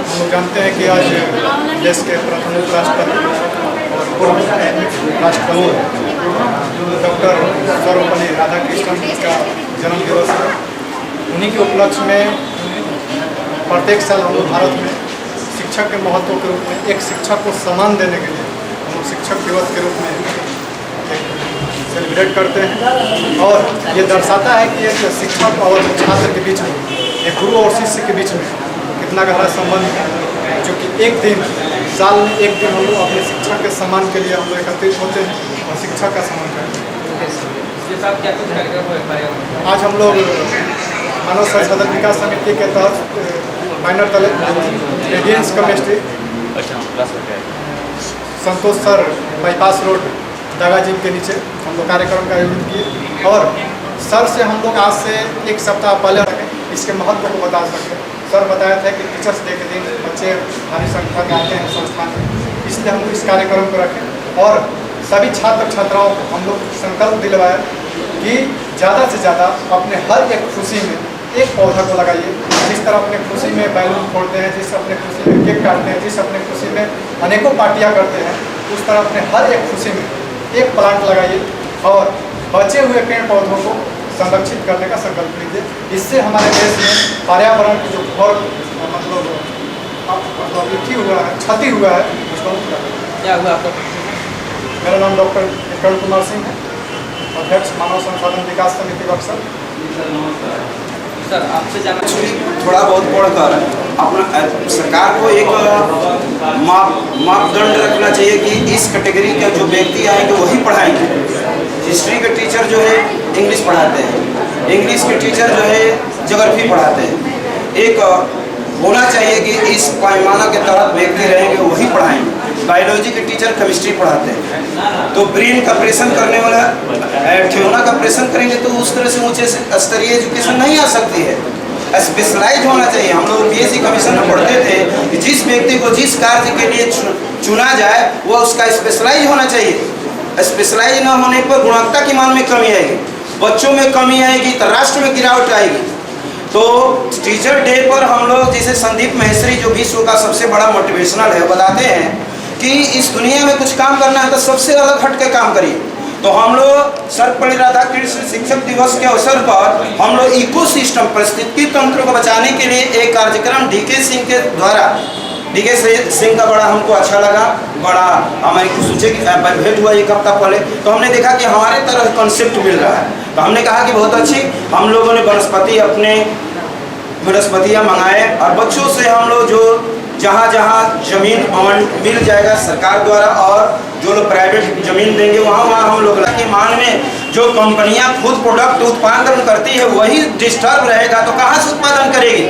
हम लोग जानते हैं कि आज देश के प्रथम उपराष्ट्रपति और पूर्व राष्ट्रपति डॉक्टर सर्वपल्ली राधाकृष्णन का जन्म दिवस है। उन्हीं के उपलक्ष्य में प्रत्येक साल हम लोग भारत में शिक्षक के महत्व के रूप में एक शिक्षक को सम्मान देने के लिए हम लोग शिक्षक दिवस के रूप में सेलिब्रेट करते हैं। और ये दर्शाता है कि एक शिक्षक और छात्र के बीच में, एक गुरु और शिष्य के बीच में कितना गहरा संबंध है, जो कि एक दिन साल में एक दिन हम लोग अपने शिक्षक के सम्मान के लिए हम लोग एकत्रित होते हैं और शिक्षक का सम्मान करते हैं। आज हम लोग मानव संसाधन विकास समिति के तहत माइनर रेडियंस केमिस्ट्री संतोष सर बाईपास रोड दागा जिम के नीचे हम लोग कार्यक्रम का आयोजन किए और सर से हम लोग आज से एक सप्ताह पहले इसके महत्व को बता सकें। सर बताया था कि टीचर्स डे के दिन बच्चे भारी संख्या में आते हैं संस्थान में, इसलिए हम इस कार्यक्रम को रखें और सभी छात्र छात्राओं को हम लोग संकल्प दिलवाया कि ज़्यादा से ज़्यादा अपने हर एक खुशी में एक पौधा को लगाइए। जिस तरह अपने खुशी में बैलून फोड़ते हैं, जिस अपने खुशी में केक काटते हैं, जिस अपने खुशी में अनेकों पार्टियां करते हैं, उस तरह अपने हर एक खुशी में एक प्लांट लगाइए और बचे हुए पेड़ पौधों को संरक्षित करने का संकल्प लीजिए। इससे हमारे देश में पर्यावरण की जो घोर मतलब क्षति हुआ है उसको क्या हुआ। मेरा नाम डॉक्टर विक्रम कुमार सिंह है, अध्यक्ष मानव संसाधन विकास समिति बक्सर। सर आपसे जानना थोड़ा बहुत पढ़कर अपना सरकार को एक मापदंड रखना चाहिए कि इस कैटेगरी का जो व्यक्ति आएंगे वही पढ़ाएंगे। हिस्ट्री के टीचर जो है इंग्लिश पढ़ाते हैं, इंग्लिश के टीचर जो है ज्योग्राफी पढ़ाते हैं। एक होना चाहिए कि इस पैमाना के तहत व्यक्ति रहेंगे वही पढ़ाएंगे। बायोलॉजी के टीचर केमिस्ट्री पढ़ाते हैं, तो ब्रेन का ऑपरेशन करने वाला ठेवना का ऑपरेशन करेंगे तो उस तरह से ऊंचे स्तरीय एजुकेशन नहीं आ सकती है। स्पेशलाइज होना चाहिए। हम लोग बीएससी कमीशन में पढ़ते थे कि जिस व्यक्ति को जिस कार्य के लिए चुना जाए वो उसका स्पेशलाइज होना चाहिए। स्पेशलाइज न होने पर गुणवत्ता की मान में कमी आएगी, बच्चों में कमी आएगी तो राष्ट्र में गिरावट आएगी। तो टीचर डे पर हम लोग जैसे संदीप महेश्वरी जो विश्व का सबसे बड़ा मोटिवेशनल है, बताते हैं कि इस दुनिया में कुछ काम करना है तो सबसे अलग हट के काम करिए। तो हम लोग सर्वपल्ली राधाकृष्ण शिक्षक दिवस के अवसर पर हम लोग इकोसिस्टम परिस्थिति तंत्र को बचाने के लिए एक कार्यक्रम डीके सिंह के द्वारा, डीके सिंह का बड़ा हमको अच्छा लगा, बड़ा हमारी सोचे कि भेंट हुआ एक हफ्ता पहले, तो हमने देखा कि हमारे तरह कॉन्सेप्ट मिल रहा है। तो हमने कहा कि बहुत अच्छी, हम लोगों ने वनस्पति अपने वनस्पतियाँ मंगाए और बच्चों से हम लोग जो जहाँ जहाँ जमीन मिल जाएगा सरकार द्वारा और जो लोग प्राइवेट जमीन देंगे वहाँ हम लोग के मान में जो कंपनियां खुद प्रोडक्ट उत्पादन करती है वही डिस्टर्ब रहेगा तो कहाँ से उत्पादन करेगी।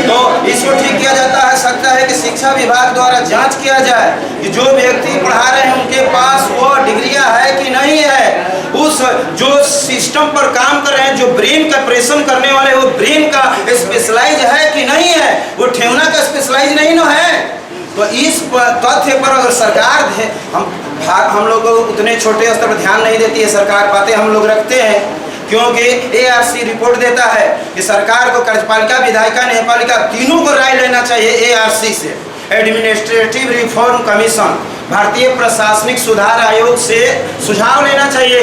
तो इसको ठीक किया जाता है, सकता है कि शिक्षा विभाग द्वारा जांच किया जाए कि जो व्यक्ति पढ़ा रहे हैं उनके पास वो डिग्रियां है कि नहीं है, उस जो सिस्टम पर काम कर रहे हैं, जो ब्रेन का ऑपरेशन करने वाले वो ब्रेन का स्पेशलाइज है कि नहीं है, वो ठेवना का स्पेशलाइज नहीं ना है। तो इस तथ्य पर अगर सरकार हम लोग उतने छोटे स्तर पर ध्यान नहीं देती है, सरकार बातें हम लोग रखते हैं क्योंकि एआरसी रिपोर्ट देता है कि सरकार को कार्यपालिका, विधायिका, न्यायपालिका तीनों को राय लेना चाहिए एआरसी से, एडमिनिस्ट्रेटिव रिफॉर्म कमीशन, भारतीय प्रशासनिक सुधार आयोग से सुझाव लेना चाहिए।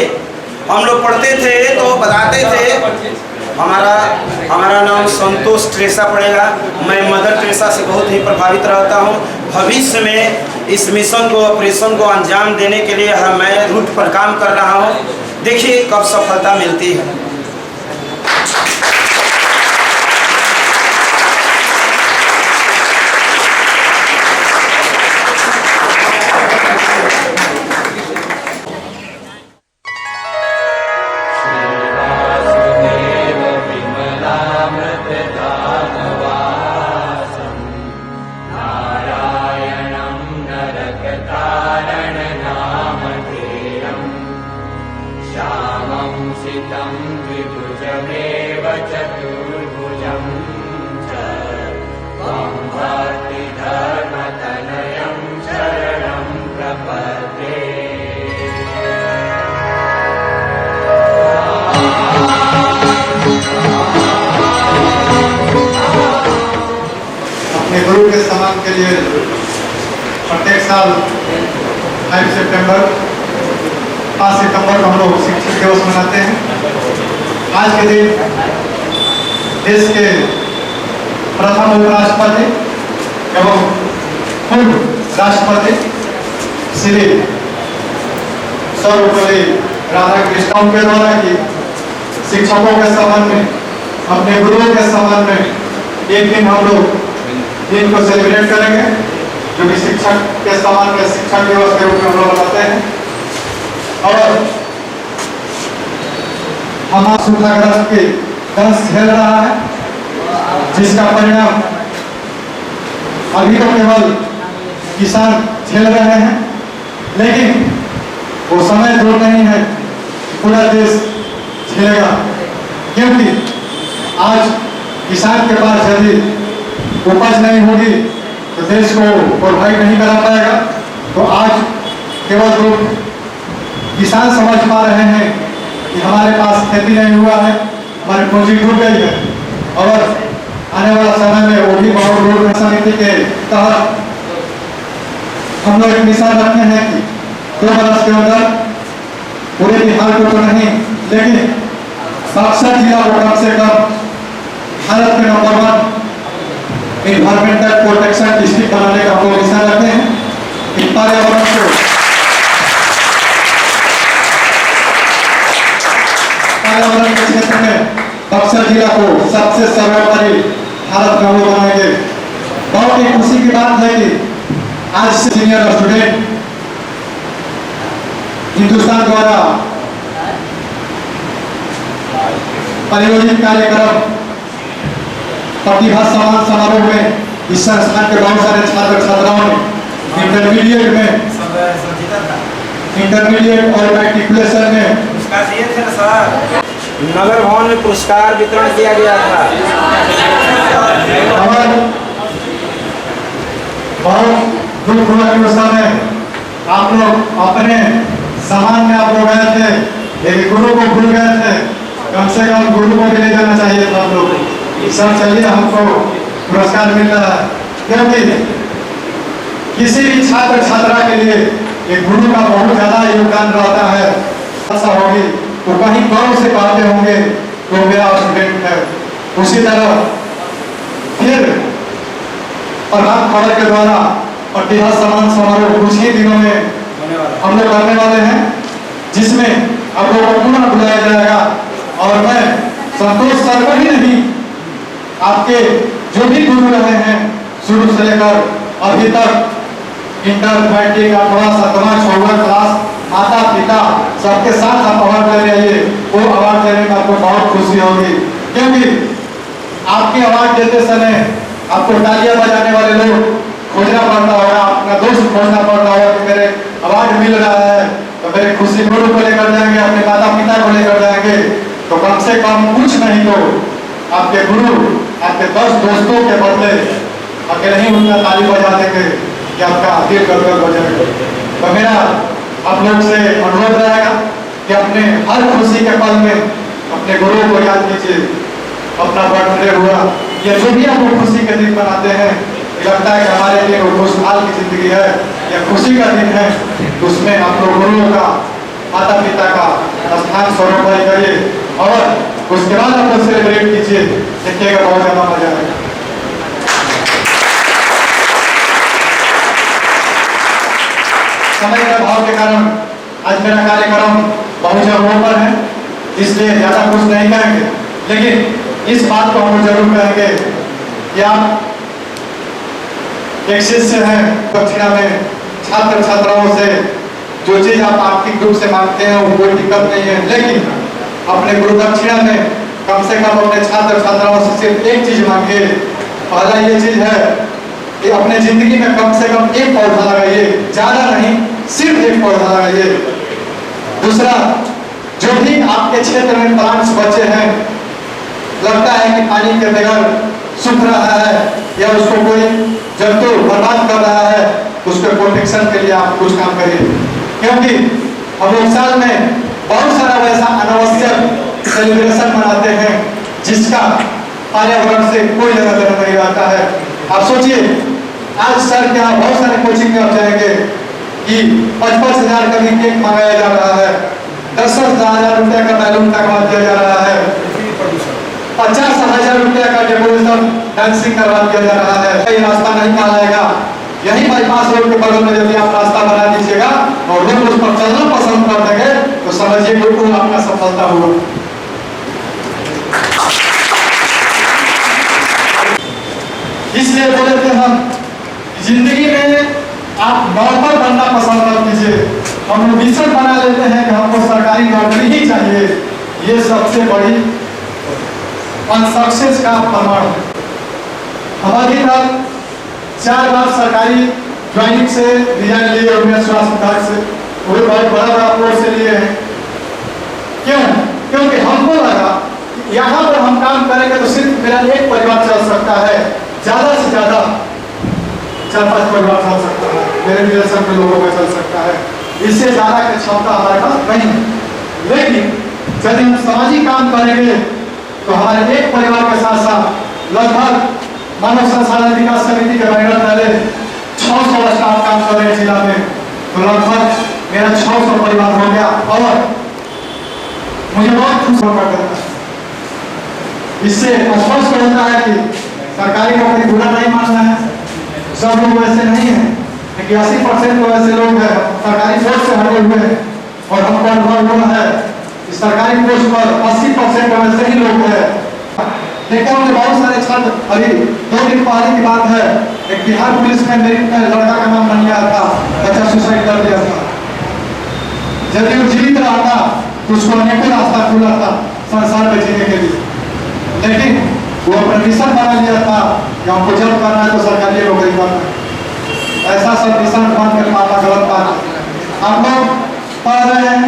हम लोग पढ़ते थे तो बताते थे, हमारा नाम संतोष ट्रेसा पड़ेगा। मैं मदर ट्रेसा से बहुत ही प्रभावित रहता हूँ। भविष्य में इस मिशन को, ऑपरेशन को अंजाम देने के लिए मैं रूट पर काम कर रहा हूँ। देखिए कब सफलता मिलती है। श्यामं सितं अपने गुरु के सम्मान के लिए प्रत्येक साल 5 सितंबर को हम लोग शिक्षक दिवस मनाते हैं। आज के दिन देश के प्रथम उपराष्ट्रपति एवं पूर्व राष्ट्रपति श्री सर्वपल्ली राधाकृष्णन के द्वारा की शिक्षकों के संबंध में, अपने गुरुओं के संबंध में एक दिन हम लोग दिन को सेलिब्रेट करेंगे, जो कि शिक्षक के सम्मान में शिक्षक दिवस के रूप में हम लोग मनाते हैं। और हमारा सूखाग्रस्त की दंश झेल रहा है, जिसका परिणाम अभी तो केवल किसान झेल रहे हैं, लेकिन वो समय दूर नहीं है, पूरा देश झेलेगा। क्योंकि आज किसान के पास यदि उपज नहीं होगी तो देश को प्रोवाइड नहीं करा पाएगा। तो आज केवल लोग किसान समझ पा रहे हैं कि हमारे पास खेती नहीं हुआ है, हमारी पूंजी डूब गई है, और आने वाला समय में वो भी बहुत रोड समिति के तहत हम लोग एक मिशन रखते हैं कि 2 वर्ष के अंदर पूरे बिहार को तो नहीं, लेकिन बक्सर जिला को कम से कम भारत के नंबर 1 इन्वायरमेंटल प्रोटेक्शन डिस्ट्रिक्ट बनाने का हम लोग मिशन रखते हैं। पर्यावरण के क्षेत्र में बक्सर जिला को सबसे सर्वोपरि भारत में बनाएंगे। बहुत ही खुशी की बात है कि आज सीनियर स्टूडेंट हिंदुस्तान द्वारा प्रायोजित कार्यक्रम प्रतिभा सम्मान समारोह में इस संस्थान के बहुत सारे छात्र छात्राओं ने इंटरमीडिएट और मैट्रिकुलेशन में नगर भवन में पुरस्कार वितरण किया गया था। और बहुत दुख हुआ कि उस समय आप लोग अपने सामान में आप लोग गए थे, लेकिन गुरु को भूल गए थे। कम से कम गुरु को भी ले जाना चाहिए था आप लोग। सर चलिए, हमको पुरस्कार मिल रहा है, क्योंकि किसी भी छात्र छात्रा के लिए एक गुरु का बहुत ज्यादा योगदान रहता है। ऐसा होगी तो कहीं गाँव से कहते होंगे तो मेरा स्टूडेंट है। उसी तरह फिर प्रभात खबर के द्वारा प्रतिभा सम्मान समारोह कुछ ही दिनों में हम लोग करने वाले हैं, जिसमें आप लोगों को पुनः बुलाया जाएगा। और मैं संतोष सर को ही नहीं, आपके जो भी गुरु रहे हैं शुरू से लेकर अभी तक, इंटर मैट्रिक 8वां 7वां 6वां क्लास, माता पिता सबके साथ आप अवार्ड ले रहे हैं। वो अवार्ड देने में आपको बहुत खुशी होगी, क्योंकि आपके अवार्ड देते समय आपको तालियां बजाने वाले लोग खोजना पड़ता होगा, अपना दोस्त खोजना पड़ता होगा कि मेरे अवार्ड मिल रहा है तो मेरे खुशी गुरु को लेकर जाएंगे, अपने माता पिता को लेकर जाएंगे। तो कम से कम कुछ नहीं तो आपके गुरु आपके 10 दोस्तों के बदले अकेले ही उनका ताली बजा देंगे कि आपका दिल गदगद हो जाएगा। तो मेरा आप लोग से अनुरोध रहेगा कि अपने हर खुशी के पल में अपने गुरु को याद कीजिए। अपना बर्थडे हुआ या जो भी आप खुशी के दिन मनाते हैं, लगता है कि हमारे लिए वो खुशहाल की जिंदगी है या खुशी का दिन है, तो उसमें आप लोग गुरुओं का, माता पिता का स्थान स्वरूप करिए और उसके बाद आप लोग सेलिब्रेट कीजिए। देखिएगा बहुत ज्यादा मजा आएगा। समय के अभाव के कारण आज मेरा कार्यक्रम बहुत जरूर पर है, इसलिए ज्यादा कुछ नहीं कहेंगे, लेकिन इस बात को हम जरूर कहेंगे कि आप एक शिष्य हैं, दक्षिणा में छात्र छात्राओं से जो चीज आप आर्थिक रूप से मांगते हैं वो कोई दिक्कत नहीं है, लेकिन अपने गुरु दक्षिणा में कम से कम अपने छात्र छात्राओं से सिर्फ एक चीज मांगिए। पहला ये चीज है कि अपने जिंदगी में कम से कम एक पौधा लगाइए, ज्यादा नहीं, सिर्फ एक पौधा लगाइए। दूसरा, जो भी आपके क्षेत्र में प्लांट्स बचे हैं, लगता है कि पानी के बगैर सूख रहा है या उसको कोई जंतु बर्बाद कर रहा है, उसके प्रोटेक्शन के लिए आप कुछ काम करिए। क्योंकि हम लोग साल में बहुत सारा वैसा अनावश्यक सेलिब्रेशन मनाते हैं जिसका पर्यावरण से कोई लेना देना नहीं रहता है। आप सोचिए, आज सर के यहाँ बहुत सारे कोचिंग में आप जाएंगे कि 55,000 का भी केक मंगाया जा रहा है, 10,000 रुपया का बैलून लगवा दिया जा रहा है, 50,000 रुपया का डेकोरेशन डांसिंग करवा दिया जा रहा है। ये रास्ता नहीं कहलाएगा। यही बाईपास रोड के बगल में यदि आप रास्ता बना दीजिएगा और लोग उस पर चलना पसंद कर देंगे तो समझिए बिल्कुल आपका सफलता हुआ। इसलिए बोले थे हम, जिंदगी में आप नौकर बनना पसंद कर कीजिए। हम विजन बना लेते हैं कि हमको सरकारी नौकरी ही चाहिए, ये सबसे बड़ी अनसक्सेस का प्रमाण है। हम अभी तक 4 बार सरकारी ज्वाइनिंग से रिजाइन लिए और स्वास्थ्य विभाग से, वो भी बहुत बड़ा पोस्ट से लिए हैं। क्यों? क्योंकि हमको लगा कि यहाँ पर हम काम करेंगे तो सिर्फ मेरा एक परिवार चल सकता है, ज्यादा से ज्यादा 4-5 परिवार चल सकता है, मेरे रिलेशन के लोगों का चल सकता है, इससे ज्यादा की क्षमता हमारे पास नहीं है। लेकिन यदि हम सामाजिक काम करेंगे तो हमारे एक परिवार के साथ साथ लगभग मानव संसाधन विकास समिति के बैनर तले 600 स्टाफ काम कर रहे हैं जिला में, तो लगभग मेरा 600 परिवार हो गया और मुझे बहुत खुश होकर देता है। इससे स्पष्ट होता है कि सरकारी नौकरी बुरा नहीं मानना है, सब लोग वैसे नहीं है, लेकिन 80% तो ऐसे लोग हैं सरकारी पोस्ट से हटे हुए हैं और हमको अनुभव हुआ है कि सरकारी पोस्ट पर 80% वैसे ही लोग हैं। देखा हमने बहुत सारे छात्र, अभी 2 दिन पहले की बात है, एक बिहार पुलिस में मेरिट में लड़का का नाम नहीं आया था, बच्चा सुसाइड कर दिया था। यदि वो जीवित रहता तो उसको अनेकों रास्ता खुला था संसार में जीने के लिए, लेकिन वो अपना मिशन बना लिया था कि हमको जब करना है तो सरकारी नौकरी करना है। ऐसा सब मिशन बन कर पाना गलत बात है। आप लोग पढ़ रहे हैं,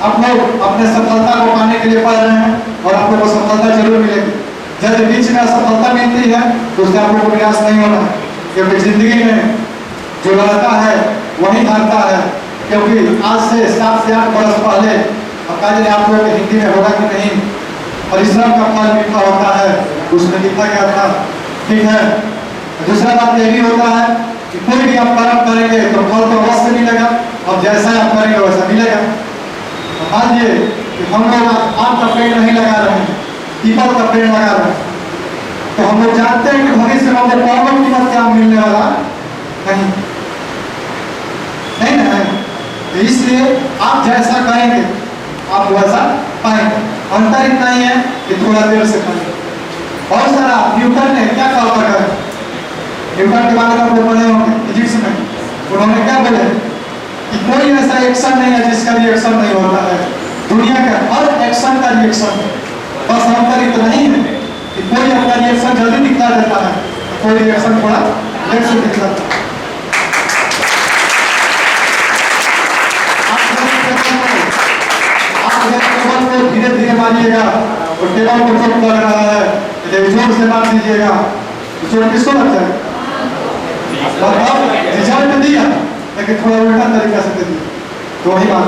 आप लोग अपने सफलता को पाने के लिए पढ़ रहे हैं और आप लोग को सफलता जरूर मिलेगी। यदि बीच में असफलता मिलती है तो उससे आप लोग को निराश नहीं होना है, क्योंकि जिंदगी में जो लड़ता है वही हारता है। क्योंकि आज से 7 से 8 बरस पहले आप लोगों के हिंदी में होगा कि नहीं, परिश्रम का फल मीठा होता है, उसमें लिखा गया था, ठीक है। दूसरा बात यह भी होता है कि कोई भी आप कर्म करेंगे तो फल तो अवश्य मिलेगा, अब जैसा आप करेंगे वैसा मिलेगा। मान लीजिए कि हम लोग आम का पेड़ नहीं लगा रहे हैं, पीपल का पेड़ लगा रहे हैं, तो हम लोग जानते हैं कि भविष्य में हमें कौन कीमत क्या मिलने वाला नहीं ना है। तो इसलिए आप जैसा करेंगे आप वैसा पाएंगे। अंतर इतना ही है कि थोड़ा देर से करेंगे। बहुत सारा न्यूटन ने क्या कहा था, न्यूटन के बारे में आप लोग पढ़े होंगे फिजिक्स में, उन्होंने क्या बोले कि कोई ऐसा एक्शन नहीं है जिसका रिएक्शन नहीं होता है, दुनिया के हर एक्शन का रिएक्शन है। बस अंतर इतना ही है कि कोई अपना रिएक्शन जल्दी दिखला देता है, कोई रिएक्शन थोड़ा लेट से दिखलाता है। धीरे धीरे मारिएगा और टेबल को चोट लग रहा है, जोर से मार दीजिएगा तो चोट किसको लग जाएगा? रिजल्ट दिया लेकिन थोड़ा उल्टा तरीका से दे दिया, तो वही बात।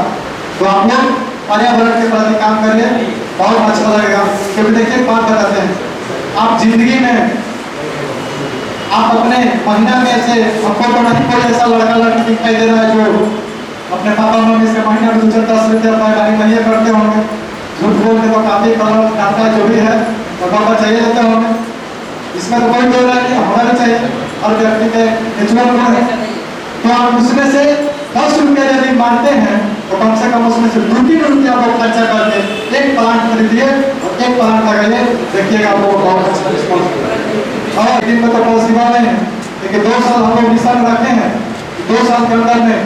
तो आप लोग पर्यावरण के प्रति काम करिए, बहुत अच्छा लगेगा। क्योंकि देखिए बात बताते हैं, आप जिंदगी में आप अपने महीना में से आपको तो नहीं कोई ऐसा लड़का लड़की दिखाई दे रहा है जो अपने पापा मम्मी से महीने में 2-10 रुपया महीने करते होंगे, झूठ बोल के तो काफी कलर डालता जो भी है तो पापा चाहिए देते होंगे। इसमें तो कोई बोल रहा है होना भी चाहिए, हर व्यक्ति के नेचुरल गुण है। तो आप उसमें से 10 रुपया यदि मानते हैं तो कम से कम उसमें से 2-3 रुपया आप खर्चा करके एक प्लांट खरीदिए और एक प्लांट लगाइए, देखिएगा आपको बहुत अच्छा रिस्पॉन्स मिलेगा। और दिन में तो पॉसिबल नहीं है, लेकिन 2 साल हम लोग मिशन रखे हैं, 2 साल के अंदर में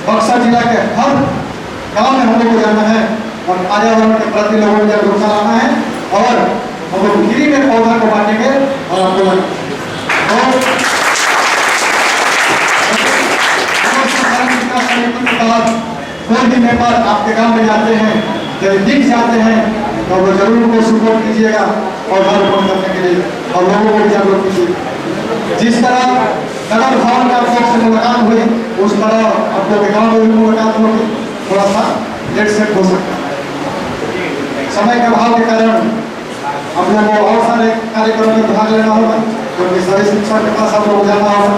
बक्सर जिला के हर गांव में हम लोग को जाना है और पर्यावरण के प्रति लोगों को जागरूकता लाना है और हम लोग फ्री में पौधा को बांटेंगे और आपको कोई भी मेंबर आपके गांव में जाते हैं, जब दिख जाते हैं तो वो जरूर उनको सपोर्ट कीजिएगा पौधा रोपण करने के लिए और लोगों को जागरूक कीजिए। जिस तरह नगर भवन का आपको से मुलाकात हुई उस तरह आपको गाँव में भी मुलाकात होगी, थोड़ा सा लेट सेट हो सकता है। समय के अभाव के कारण आप लोगों को और सारे कार्यक्रम में भाग लेना होगा। क्योंकि सभी शिक्षक के पास आप लोग जाना होगा,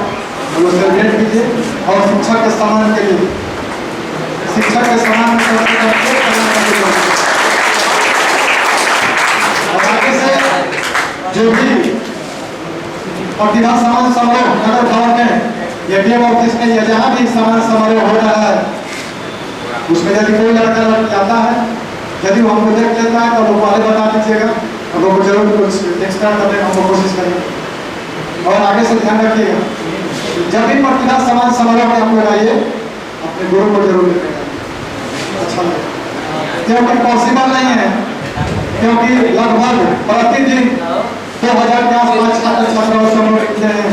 तो उससे भेंट कीजिए और शिक्षक के सम्मान के लिए शिक्षक के सम्मान और आगे से जो भी प्रतिभा सम्मान समारोह नगर भवन में एटीएम ऑफिस में या जहाँ भी सम्मान समारोह हो रहा है, उसमें यदि कोई लड़का आता है, यदि वो हमको देख लेता है तो वो पहले बता दीजिएगा, हम लोग जरूर कुछ एक्स्ट्रा करने का हमको कोशिश करेंगे। और आगे से ध्यान रखिएगा, जब भी प्रतिभा सम्मान समारोह में हम लोग आइए, अपने गुरु को जरूर लेकर अच्छा लगे, क्योंकि पॉसिबल नहीं है, क्योंकि लगभग प्रतिदिन 2000 के आसपास छात्र छात्राओं से हम लोग मिलते हैं,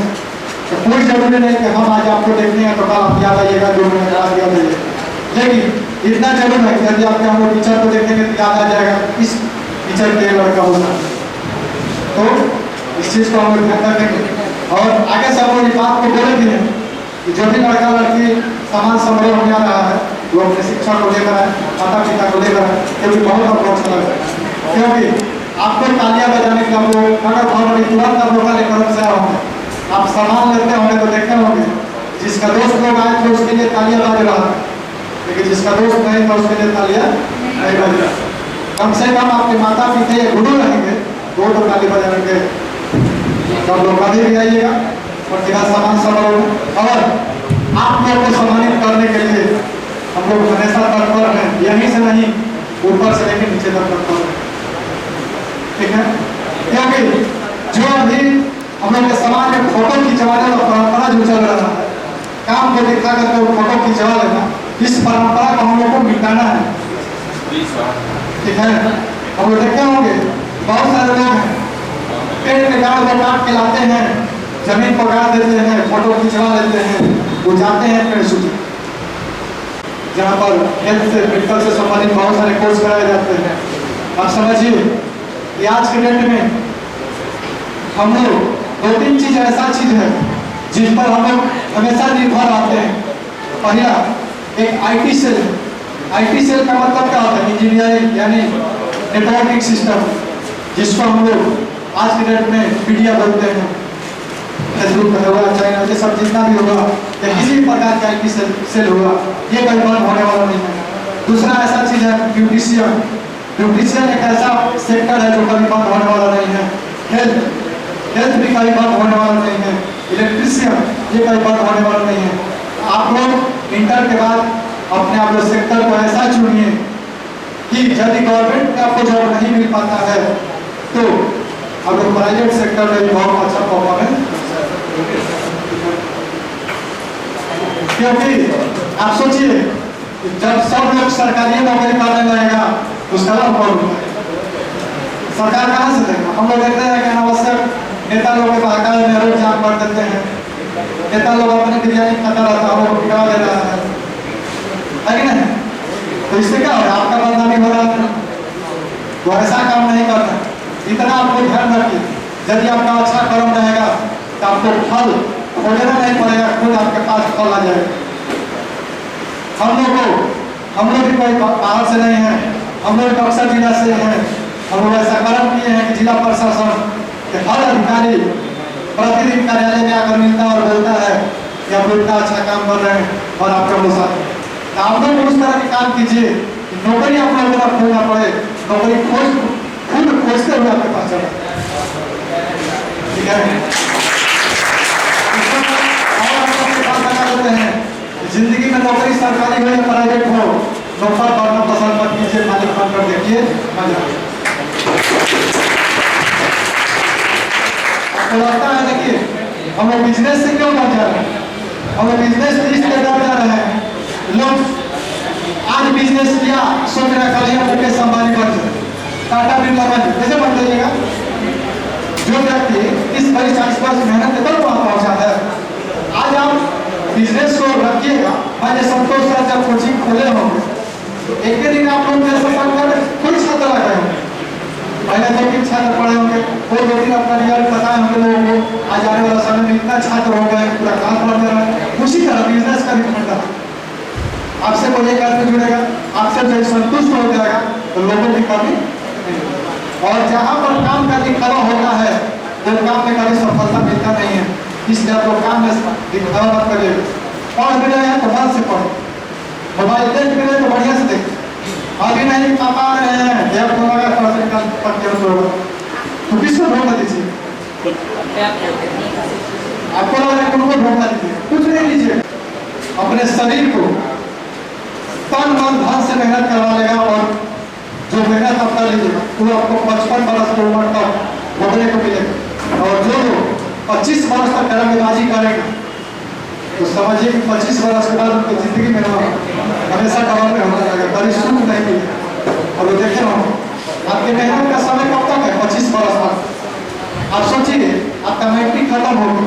तो कोई जरूरी नहीं कि हम आज आपको देखने हैं तो कल आप याद आइएगा जो मैंने क्लास याद आइएगा, लेकिन इतना जरूर है कि यदि आपके हम लोग टीचर को देखेंगे तो याद आ जाएगा इस टीचर के लड़का होता है, तो इस चीज़ को हम लोग ध्यान रखेंगे। और आगे से हम लोग इस बात को बोले भी हैं कि जो भी लड़का लड़की सम्मान समारोह होने आ रहा है, वो अपने शिक्षा को लेकर आए, माता पिता को लेकर आए, क्योंकि बहुत आपको अच्छा लग रहा है, क्योंकि आपको तालियां बजाने के हम लोग अगर बहुत बड़ी तुरंत आप लोग लेकर से होंगे, आप सम्मान लेते होंगे तो देखते होंगे जिसका दोस्त लोग आए थे उसके लिए तालियां बज रहा है, लेकिन जिसका दोस्त नहीं था उसके लिए तालियां नहीं बज रहा। कम से कम आपके माता पिता या गुरु रहेंगे वो तो ताली बजाएंगे। तो लोग कभी भी आइएगा प्रतिभा सम्मान समारोह, और आप लोग को सम्मानित करने के लिए हम लोग हमेशा तत्पर हैं, यहीं से नहीं ऊपर से लेकर नीचे तक तत्पर हैं, ठीक है। क्योंकि जो अभी हम लोग के समाज में फोटो खिंचवाने का परंपरा जो चल रहा है, काम को दिखा करके फोटो खिंचवा लेना, इस परंपरा को हम लोग को मिटाना है, ठीक है। हम लोग देखे होंगे बहुत सारे लोग हैं पेड़ के डाल को काट के लाते हैं, जमीन पर गाड़ देते हैं, फोटो खिंचवा लेते हैं, वो जाते हैं पेड़ शूटिंग, जहाँ पर हेल्थ से मेडिकल से संबंधित बहुत सारे कोर्स कराए जाते हैं। आप समझिए कि आज के डेट में हम लोग 2-3 चीज ऐसा चीज है जिस पर हम लोग हमेशा निर्भर आते हैं। पहला एक आईटी सेल, आईटी सेल का मतलब क्या होता है? इंजीनियरिंग यानी नेटवर्किंग सिस्टम, जिसको हम लोग आज के डेट में मीडिया बोलते हैं, फेसबुक होगा, चाइना ये सब जितना भी होगा या किसी भी प्रकार का आईटी सेल होगा, ये कभी बंद होने वाला नहीं है। दूसरा ऐसा चीज है ब्यूटिशियन, ब्यूटिशियन एक ऐसा सेक्टर है जो कभी बंद होने वाला नहीं है। हेल्थ भी कभी बंद होने वाला नहीं है। इलेक्ट्रिशियन ये कभी बंद होने वाला नहीं है। आप लोग इंटर के बाद अपने आप लोग सेक्टर को ऐसा चुनिए कि यदि गवर्नमेंट में आपको जॉब नहीं मिल पाता है तो अब प्राइवेट सेक्टर में भी बहुत अच्छा परफॉर्मेंस, क्योंकि आप सोचिए जब सब लोग सरकारी नौकरी करने लगेगा उसका लाभ कौन उठाएगा? सरकार कहाँ से देगा? हम लोग देखते हैं कि अनावश्यक नेता लोग के बहकावे में रोड जाम कर देते हैं, नेता लोग अपने बिरयानी खाता रहता है, वो बिका दे रहा है कि नहीं? तो इससे क्या हो रहा है? आपका बदनामी हो रहा है। वो ऐसा काम नहीं करता। इतना आपको ध्यान रखिए, यदि आपका अच्छा कर्म रहेगा तो आपको फल खोजना नहीं पड़ेगा, खुद आपके पास फल आ जाएगा। हम लोग भी कोई बाहर से नहीं है, हम लोग बक्सर जिला से हैं। हम लोग ऐसा कर्म किए हैं कि जिला प्रशासन के हर अधिकारी प्रतिदिन कार्यालय में आकर मिलता है और बोलता है कि आप लोग इतना अच्छा काम कर रहे हैं और आपका भरोसा है। तो आप लोग उस तरह के काम कीजिए कि नौकरी आप लोगों को खोजना पड़े, नौकरी खुद खोजते हुए आपके पास चला, ठीक है। और आप लोग के पास लगा देते हैं जिंदगी में नौकरी सरकारी हो या प्राइवेट हो, नौकर बनना पसंद मत कीजिए, मालिक बनकर देखिए मजा। आपको लगता है देखिए हम लोग बिजनेस से क्यों डर जा रहे हैं? हम लोग बिजनेस इसलिए डर जा रहे हैं, लोग आज बिजनेस किया सोच रहा कल ही मुकेश अंबानी बन जाए, टाटा बिरला बन जाए, कैसे बन जाइएगा? जो व्यक्ति 30-40 वर्ष मेहनत के बल वहाँ पहुँचा है, आज आप बिजनेस को रखिएगा। मैंने संतोष सर जब कोचिंग खोले होंगे तो एक दिन आप लोग जैसा कर कोई छात्र आ गए होंगे, पहले 2-3 छात्र पढ़े होंगे, वो 2 दिन अपना रिजल्ट बताए होंगे लोगों को, आज आने वाला समय में इतना छात्र हो गए, पूरा क्लास बढ़ जा रहा है। उसी तरह बिजनेस का भी फंडा आपसे कोई एक आदमी जुड़ेगा, आपसे जो संतुष्ट हो जाएगा तो लोगों की कमी। और जहाँ पर काम का दिखावा होता है वो काम में कभी सफलता मिलता नहीं है। इसलिए आप लोग काम में दिखावा मत करिए। पढ़ भी रहे हैं तो मन से पढ़ो, मोबाइल देख भी रहे तो बढ़िया से देखो। अभी नहीं पापा आ रहे हैं या तो लगा तो किसको धोखा दीजिए? आपको लग रहा है उनको धोखा दीजिए, कुछ नहीं लीजिए। अपने शरीर को तन मन धन से मेहनत करवा लेगा और जो मेहनत आप कर लीजिएगा वो आपको 55 वर्ष की उम्र तक भोगने को मिलेगा। और जो 25 वर्ष तक कलमबाजी करेगा तो समझिए कि 25 वर्ष के बाद उनकी जिंदगी में हमेशा डबल में होने लगेगा, कभी सुख नहीं मिलेगा। और वो देखे हो आपके मेहनत का समय कब तक है? 25 वर्ष तक। आप सोचिए आपका मैट्रिक खत्म होगा,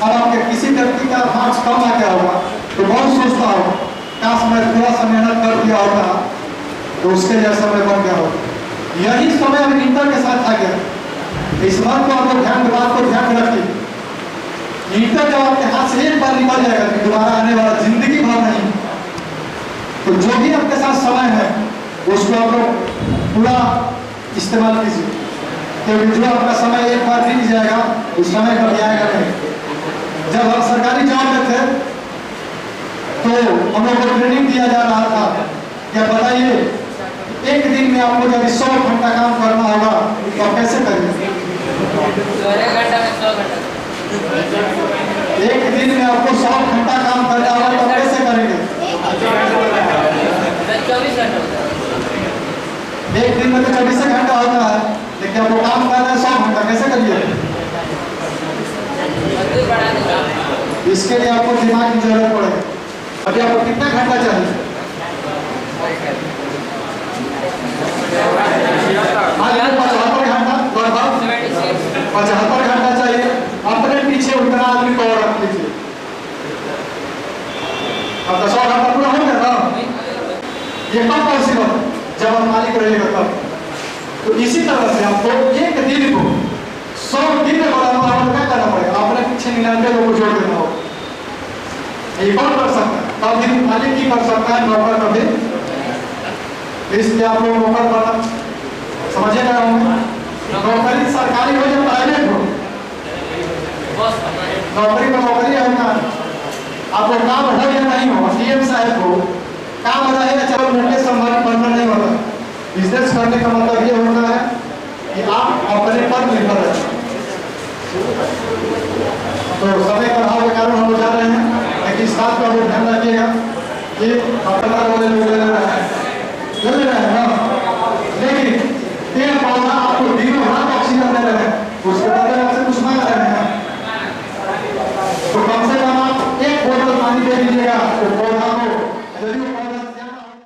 अब आपके किसी व्यक्ति का मार्क्स कम आ गया होगा तो बहुत सोचता होगा काश मैं थोड़ा सा मेहनत कर दिया होता तो उसके जैसा मैं बन गया होता। यही समय अब इंटर के साथ आ गया। इस बात को आप लोग ध्यान रखिए। इंटर जब आपके हाथ से एक बार निकल जाएगा तो दोबारा आने वाला जिंदगी भर नहीं। तो जो भी आपके साथ समय है उसको आप लोग पूरा इस्तेमाल कीजिए, क्योंकि जो आपका समय एक बार बीत जाएगा उस समय कभी आएगा नहीं। जब हम सरकारी जॉब में थे तो हम लोग को ट्रेनिंग दिया जा रहा था, क्या बताइए एक दिन में आपको यदि 100 घंटा काम करना होगा तो आप कैसे करेंगे? एक दिन में आपको 100 घंटा काम करना होगा तो आप कैसे करेंगे? एक दिन में तो 24 घंटा होता है, लेकिन आपको काम करना है 100 घंटा, कैसे करिए? इसके लिए आपको दिमाग की जरूरत पड़ेगी। अभी आपको कितना घंटा चाहिए? आज 75 घंटा, लगभग 75 घंटा चाहिए। अपने पीछे उतना आदमी को और रख लीजिए। अब 100 घंटा पूरा हो गया ना? ये कब पॉसिबल? जब आप मालिक रहेगा तब। तो इसी तरह से आपको एक दिन को 100 दिन में बढ़ाना है, क्या करना पड़ेगा? अपने पीछे 99 लोगों को जोड़ देना होगा। ये कौन कर सकता है? कभी मालिक ही कर सकता है, नौकर कभी। इसलिए आप लोग नौकर बनना समझिएगा। नौकरी सरकारी हो या प्राइवेट हो, नौकरी का नौकरी होता है। आपको काम हो या नहीं हो, डीएम साहब हो, काम रहेगा चलो मुकेश अंबानी बनना नहीं होता। बिजनेस करने का मतलब ये होता है कि आप अपने पर निर्भर हैं। तो समय का अभाव के कारण हम जा रहे हैं, लेकिन इस बात का ध्यान रखिएगा कि अपना